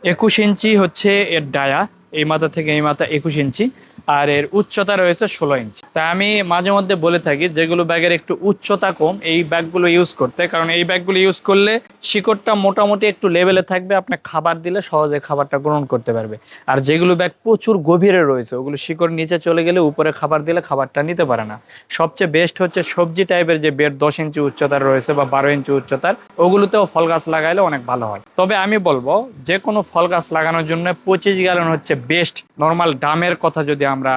21 ইঞ্চি হচ্ছে এর ডায়া, এই মাথা থেকে এই মাথা 21 ইঞ্চি, আর এর উচ্চতা রয়েছে 16 ইঞ্চি। তাই আমি মাঝে মধ্যে বলে থাকি যেগুলো ব্যাগের একটু উচ্চতা কম এই ব্যাগগুলো ইউজ করতে, কারণ এই ব্যাগগুলো ইউজ করলে শিকড়টা মোটামুটি একটু লেভেলে থাকবে, আপনি খাবার দিলে সহজে খাবারটা গ্রহণ করতে পারবে। আর যেগুলো ব্যাগ প্রচুর গভীরে রয়েছে ওগুলো শিকড় নিচে চলে গেলে উপরে খাবার দিলে খাবারটা নিতে পারে না। সবচেয়ে বেস্ট হচ্ছে সবজি টাইপের যে বেড 10 ইঞ্চি উচ্চতার রয়েছে বা 12 ইঞ্চি উচ্চতার, ওগুলোতেও ফল গাছ লাগাইলে অনেক ভালো হয়। তবে আমি বলবো যে কোনো ফল গাছ লাগানোর জন্য 25 গ্যালন হচ্ছে বেস্ট। নর্মাল ডামের কথা যদি আমরা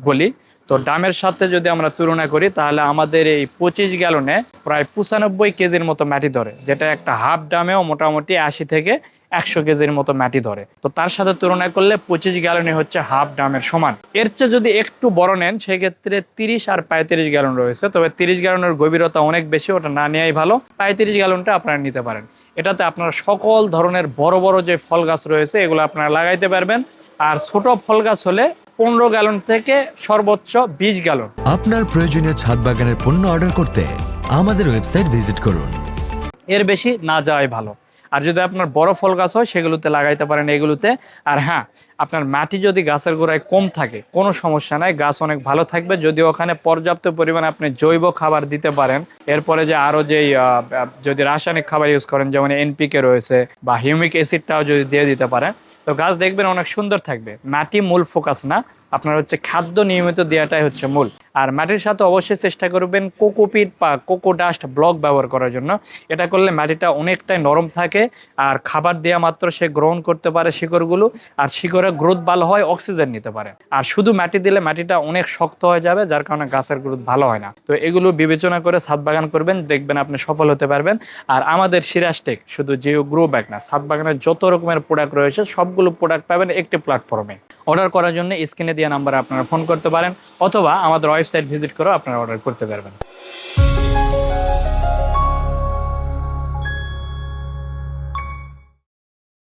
বলি, তো ডামের সাথে যদি আমরা তুলনা করি তাহলে আমাদের এই 25 গ্যালনে প্রায় 95 কেজির মতো মাটি ধরে, যেটা একটা হাফ ডামেও মোটামুটি 80 থেকে 100 কেজির মতো মাটি ধরে। তো তার সাথে তুলনা করলে 25 গ্যালনই হচ্ছে হাফ ডামের সমান। এর চেয়ে যদি একটু বড় নেন সেক্ষেত্রে 30 আর 35 গ্যালন রয়েছে, তবে 30 গ্যালনের গভীরতা অনেক বেশি, ওটা না নেওয়াই ভালো। 35 গ্যালনটা আপনারা নিতে পারেন। এটাতে আপনারা সকল ধরনের বড় বড় যে ফল গাছ রয়েছে এগুলো আপনারা লাগাইতে পারবেন। আর ছোট ফল গাছ হলে 15 গ্যালন থেকে সর্বোচ্চ 20 গ্যালন। আপনার প্রয়োজনীয় ছাদ বাগানের পণ্য অর্ডার করতে আমাদের ওয়েবসাইট ভিজিট করুন। এর বেশি না যাওয়াই ভালো। আর যদি আপনার বড় ফল গাছ হয় সেগুলোতে লাগাইতে পারেন এগুলোতে। আর হ্যাঁ, আপনার মাটি যদি গাছের গোড়ায় কম থাকে কোনো সমস্যা নাই, গাছ অনেক ভালো থাকবে যদি ওখানে পর্যাপ্ত পরিমাণে আপনি জৈব খাবার দিতে পারেন। এরপরে যে আরও যেই যদি রাসায়নিক খাবার ইউজ করেন যেমন এনপিকে রয়েছে বা হিউমিক অ্যাসিডটাও যদি দিয়ে দিতে পারেন, তো গাছ দেখবেন অনেক সুন্দর থাকবে। মাটি মূল ফোকাস না, আপনার হচ্ছে খাদ্য নিয়মিত দেওয়াটাই হচ্ছে মূল। আর মাটির সাথে অবশ্যই চেষ্টা করবেন কোকোপিট বা কোকোডাস্ট ব্লক ব্যবহার করার জন্য। এটা করলে মাটিটা অনেকটাই নরম থাকে, আর খাবার দেওয়া মাত্র সে গ্রহণ করতে পারে শিকড়গুলো, আর শিকড়ের গ্রোথ ভালো হয়, অক্সিজেন নিতে পারে। আর শুধু মাটি দিলে মাটিটা অনেক শক্ত হয়ে যাবে, যার কারণে গাছের গ্রোথ ভালো হয় না। তো এগুলো বিবেচনা করে ছাদ বাগান করবেন, দেখবেন আপনি সফল হতে পারবেন। আর আমাদের সিরাজটেক শুধু জিও গ্রো ব্যাগ না, ছাদ বাগানের যত রকমের প্রোডাক্ট রয়েছে সবগুলো প্রোডাক্ট পাবেন একটি প্ল্যাটফর্মে। অর্ডার করার জন্য স্ক্রিনে দেওয়া নাম্বারে আপনারা ফোন করতে পারেন, অথবা আমাদের ওয়েবসাইট ভিজিট করেও আপনারা অর্ডার করতে পারবেন।